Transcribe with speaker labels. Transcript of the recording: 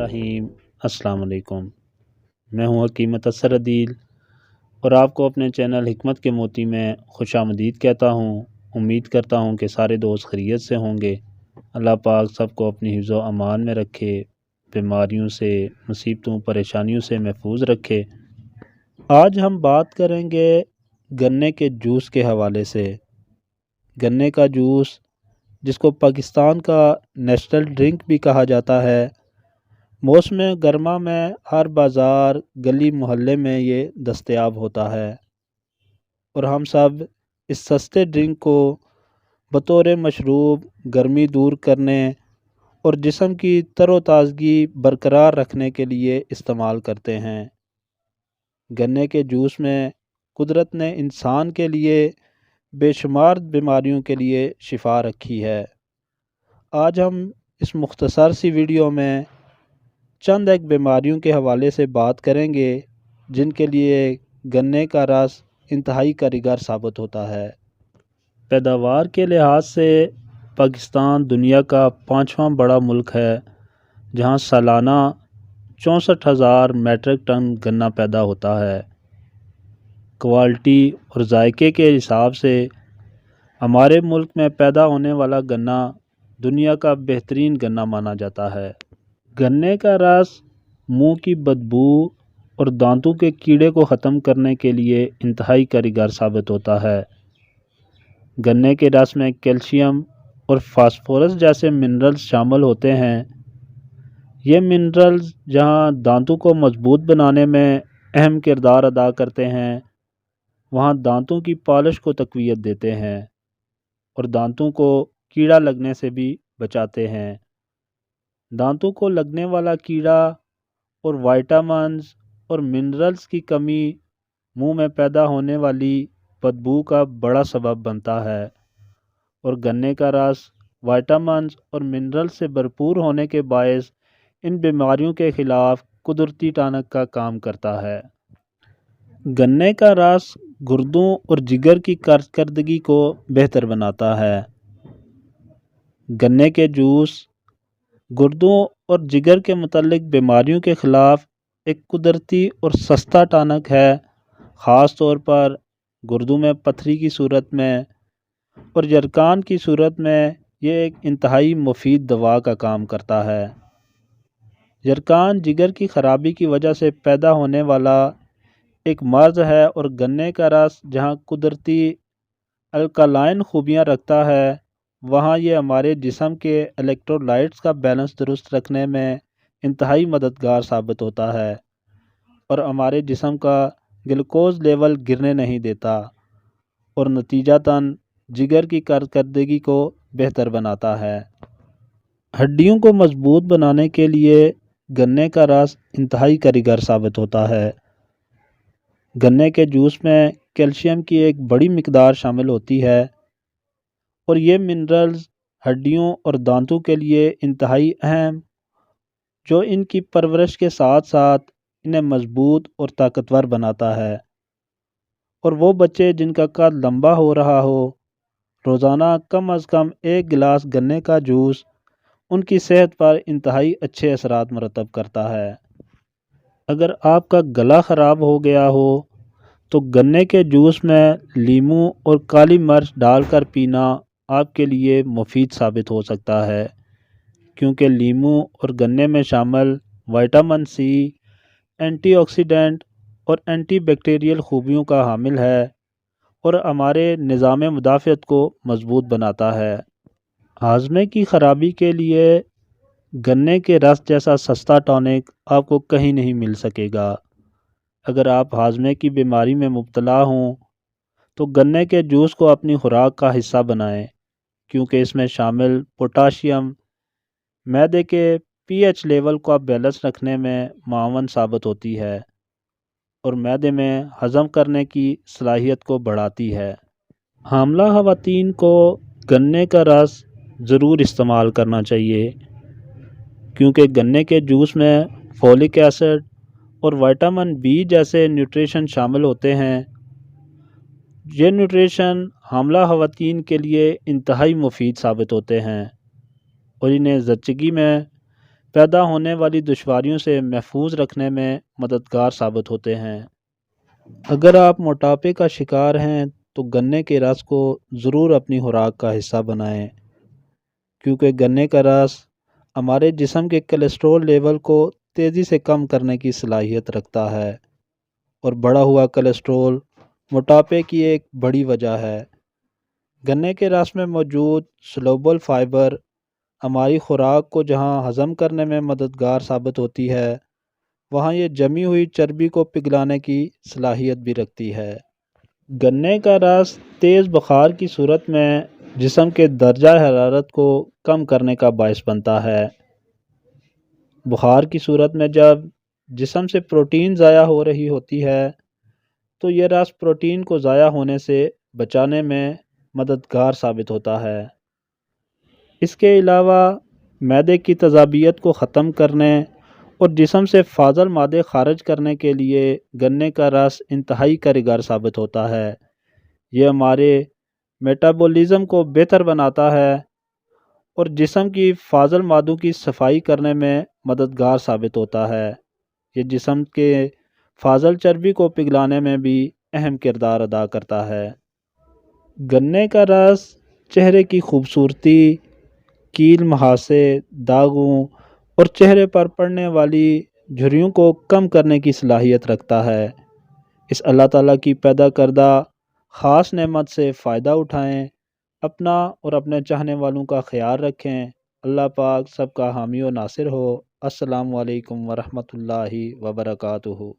Speaker 1: الرحیم۔ السلام علیکم، میں ہوں حکیمت اثر عدیل اور آپ کو اپنے چینل حکمت کے موتی میں خوش آمدید کہتا ہوں۔ امید کرتا ہوں کہ سارے دوست خیریت سے ہوں گے۔ اللہ پاک سب کو اپنی حفظ و امان میں رکھے، بیماریوں سے، مصیبتوں، پریشانیوں سے محفوظ رکھے۔ آج ہم بات کریں گے گنے کے جوس کے حوالے سے۔ گنے کا جوس، جس کو پاکستان کا نیشنل ڈرنک بھی کہا جاتا ہے، موسم گرما میں ہر بازار، گلی محلے میں یہ دستیاب ہوتا ہے اور ہم سب اس سستے ڈرنک کو بطور مشروب گرمی دور کرنے اور جسم کی تر و تازگی برقرار رکھنے کے لیے استعمال کرتے ہیں۔ گنے کے جوس میں قدرت نے انسان کے لیے بے شمار بیماریوں کے لیے شفا رکھی ہے۔ آج ہم اس مختصر سی ویڈیو میں چند ایک بیماریوں کے حوالے سے بات کریں گے جن کے لیے گنے کا رس انتہائی کارگر ثابت ہوتا ہے۔ پیداوار کے لحاظ سے پاکستان دنیا کا 5واں بڑا ملک ہے، جہاں سالانہ 64,000 میٹرک ٹن گنا پیدا ہوتا ہے۔ کوالٹی اور ذائقے کے حساب سے ہمارے ملک میں پیدا ہونے والا گنا دنیا کا بہترین گنا مانا جاتا ہے۔ گنے کا رس منہ کی بدبو اور دانتوں کے کیڑے کو ختم کرنے کے لیے انتہائی کارگر ثابت ہوتا ہے۔ گنے کے رس میں کیلشیم اور فاسفورس جیسے منرلز شامل ہوتے ہیں۔ یہ منرلز جہاں دانتوں کو مضبوط بنانے میں اہم کردار ادا کرتے ہیں، وہاں دانتوں کی پالش کو تقویت دیتے ہیں اور دانتوں کو کیڑا لگنے سے بھی بچاتے ہیں۔ دانتوں کو لگنے والا کیڑا اور وائٹامنز اور منرلز کی کمی منہ میں پیدا ہونے والی بدبو کا بڑا سبب بنتا ہے، اور گنے کا رس وائٹامنز اور منرل سے بھرپور ہونے کے باعث ان بیماریوں کے خلاف قدرتی ٹانک کا کام کرتا ہے۔ گنے کا رس گردوں اور جگر کی کارکردگی کو بہتر بناتا ہے۔ گنے کے جوس گردوں اور جگر کے متعلق بیماریوں کے خلاف ایک قدرتی اور سستا ٹانک ہے، خاص طور پر گردوں میں پتھری کی صورت میں اور یرقان کی صورت میں یہ ایک انتہائی مفید دوا کا کام کرتا ہے۔ یرقان جگر کی خرابی کی وجہ سے پیدا ہونے والا ایک مرض ہے اور گنے کا رس جہاں قدرتی الکالائن خوبیاں رکھتا ہے، وہاں یہ ہمارے جسم کے الیکٹرولائٹس کا بیلنس درست رکھنے میں انتہائی مددگار ثابت ہوتا ہے اور ہمارے جسم کا گلوکوز لیول گرنے نہیں دیتا اور نتیجتاً جگر کی کارکردگی کو بہتر بناتا ہے۔ ہڈیوں کو مضبوط بنانے کے لیے گنے کا رس انتہائی کارگر ثابت ہوتا ہے۔ گنے کے جوس میں کیلشیم کی ایک بڑی مقدار شامل ہوتی ہے اور یہ منرلز ہڈیوں اور دانتوں کے لیے انتہائی اہم، جو ان کی پرورش کے ساتھ ساتھ انہیں مضبوط اور طاقتور بناتا ہے۔ اور وہ بچے جن کا قد لمبا ہو رہا ہو، روزانہ کم از کم 1 گلاس گنے کا جوس ان کی صحت پر انتہائی اچھے اثرات مرتب کرتا ہے۔ اگر آپ کا گلا خراب ہو گیا ہو تو گنے کے جوس میں لیموں اور کالی مرچ ڈال کر پینا آپ کے لیے مفید ثابت ہو سکتا ہے، کیونکہ لیموں اور گنے میں شامل وائٹامن سی اینٹی آکسیڈنٹ اور اینٹی بیکٹیریل خوبیوں کا حامل ہے اور ہمارے نظام مدافعت کو مضبوط بناتا ہے۔ ہاضمے کی خرابی کے لیے گنے کے رس جیسا سستا ٹانک آپ کو کہیں نہیں مل سکے گا۔ اگر آپ ہاضمے کی بیماری میں مبتلا ہوں تو گنے کے جوس کو اپنی خوراک کا حصہ بنائیں، کیونکہ اس میں شامل پوٹاشیم معدے کے پی ایچ لیول کو بیلنس رکھنے میں معاون ثابت ہوتی ہے اور معدے میں ہضم کرنے کی صلاحیت کو بڑھاتی ہے۔ حاملہ خواتین کو گنے کا رس ضرور استعمال کرنا چاہیے، کیونکہ گنے کے جوس میں فولک ایسڈ اور وائٹامن بی جیسے نیوٹریشن شامل ہوتے ہیں۔ یہ نیوٹریشن حاملہ خواتین کے لیے انتہائی مفید ثابت ہوتے ہیں اور انہیں زچگی میں پیدا ہونے والی دشواریوں سے محفوظ رکھنے میں مددگار ثابت ہوتے ہیں۔ اگر آپ موٹاپے کا شکار ہیں تو گنے کے رس کو ضرور اپنی خوراک کا حصہ بنائیں، کیونکہ گنے کا رس ہمارے جسم کے کولیسٹرول لیول کو تیزی سے کم کرنے کی صلاحیت رکھتا ہے، اور بڑھا ہوا کولیسٹرول موٹاپے کی ایک بڑی وجہ ہے۔ گنے کے رس میں موجود سولوبل فائبر ہماری خوراک کو جہاں ہضم کرنے میں مددگار ثابت ہوتی ہے، وہاں یہ جمی ہوئی چربی کو پگھلانے کی صلاحیت بھی رکھتی ہے۔ گنے کا رس تیز بخار کی صورت میں جسم کے درجہ حرارت کو کم کرنے کا باعث بنتا ہے۔ بخار کی صورت میں جب جسم سے پروٹین ضائع ہو رہی ہوتی ہے تو یہ رس پروٹین کو ضائع ہونے سے بچانے میں مددگار ثابت ہوتا ہے۔ اس کے علاوہ معدے کی تیزابیت کو ختم کرنے اور جسم سے فاضل مادے خارج کرنے کے لیے گنے کا رس انتہائی کارگر ثابت ہوتا ہے۔ یہ ہمارے میٹابولزم کو بہتر بناتا ہے اور جسم کی فاضل مادوں کی صفائی کرنے میں مددگار ثابت ہوتا ہے۔ یہ جسم کے فاضل چربی کو پگھلانے میں بھی اہم کردار ادا کرتا ہے۔ گنے کا رس چہرے کی خوبصورتی، کیل مہاسے، داغوں اور چہرے پر پڑنے والی جھریوں کو کم کرنے کی صلاحیت رکھتا ہے۔ اس اللہ تعالیٰ کی پیدا کردہ خاص نعمت سے فائدہ اٹھائیں، اپنا اور اپنے چاہنے والوں کا خیال رکھیں۔ اللہ پاک سب کا حامی و ناصر ہو۔ السلام علیکم ورحمۃ اللہ وبرکاتہ۔